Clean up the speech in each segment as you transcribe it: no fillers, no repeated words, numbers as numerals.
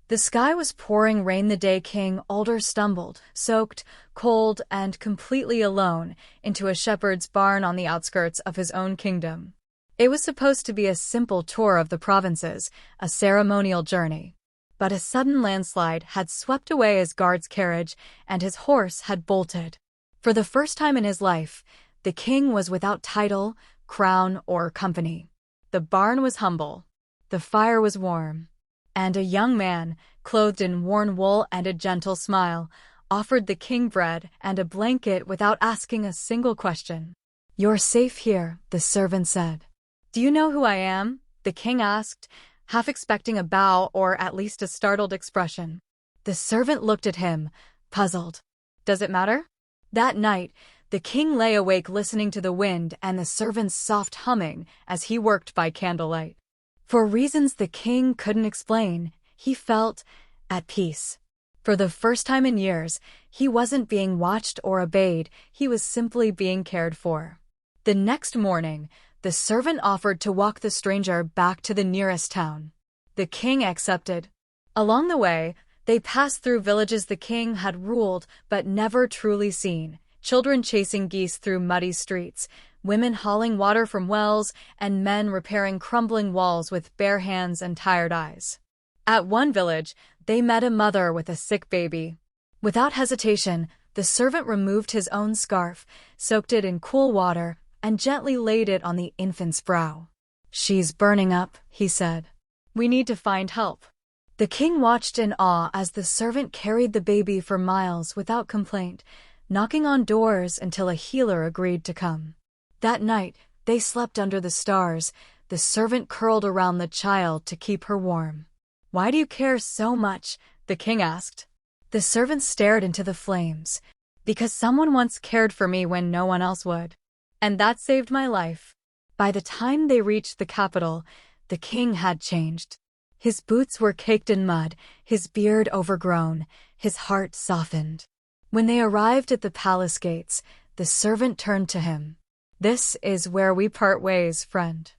The sky was pouring rain the day King Alder stumbled, soaked, cold, and completely alone, into a shepherd's barn on the outskirts of his own kingdom. It was supposed to be a simple tour of the provinces, a ceremonial journey. But a sudden landslide had swept away his guard's carriage, and his horse had bolted. For the first time in his life, the king was without title, crown, or company. The barn was humble. The fire was warm. And a young man, clothed in worn wool and a gentle smile, offered the king bread and a blanket without asking a single question. "You're safe here," the servant said. "Do you know who I am?" the king asked, half expecting a bow or at least a startled expression. The servant looked at him, puzzled. "Does it matter?" That night, the king lay awake listening to the wind and the servant's soft humming as he worked by candlelight. For reasons the king couldn't explain, he felt at peace. For the first time in years, he wasn't being watched or obeyed, he was simply being cared for. The next morning, the servant offered to walk the stranger back to the nearest town. The king accepted. Along the way, they passed through villages the king had ruled but never truly seen, children chasing geese through muddy streets, women hauling water from wells, and men repairing crumbling walls with bare hands and tired eyes. At one village, they met a mother with a sick baby. Without hesitation, the servant removed his own scarf, soaked it in cool water, and gently laid it on the infant's brow. "She's burning up," he said. "We need to find help." The king watched in awe as the servant carried the baby for miles without complaint, knocking on doors until a healer agreed to come. That night, they slept under the stars, the servant curled around the child to keep her warm. "Why do you care so much?" the king asked. The servant stared into the flames. "Because someone once cared for me when no one else would. And that saved my life." By the time they reached the capital, the king had changed. His boots were caked in mud, his beard overgrown, his heart softened. When they arrived at the palace gates, the servant turned to him. "This is where we part ways, friend."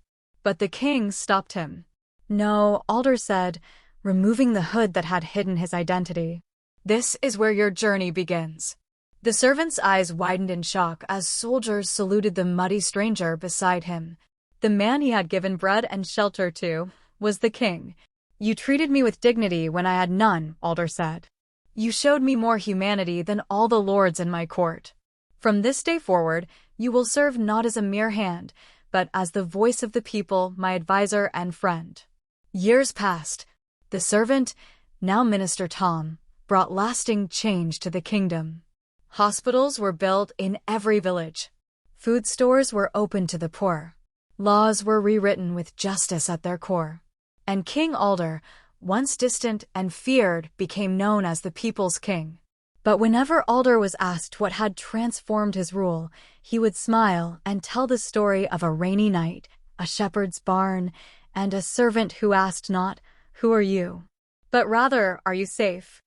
But the king stopped him. "No," Alder said, removing the hood that had hidden his identity. "This is where your journey begins." The servant's eyes widened in shock as soldiers saluted the muddy stranger beside him. The man he had given bread and shelter to was the king. "You treated me with dignity when I had none," Alder said. "You showed me more humanity than all the lords in my court. From this day forward, you will serve not as a mere hand, but as the voice of the people, my advisor and friend." Years passed. The servant, now Minister Tom, brought lasting change to the kingdom. Hospitals were built in every village. Food stores were opened to the poor. Laws were rewritten with justice at their core. And King Alder, once distant and feared, became known as the people's king. But whenever Alder was asked what had transformed his rule, he would smile and tell the story of a rainy night, a shepherd's barn, and a servant who asked not, "Who are you?" but rather, "Are you safe?"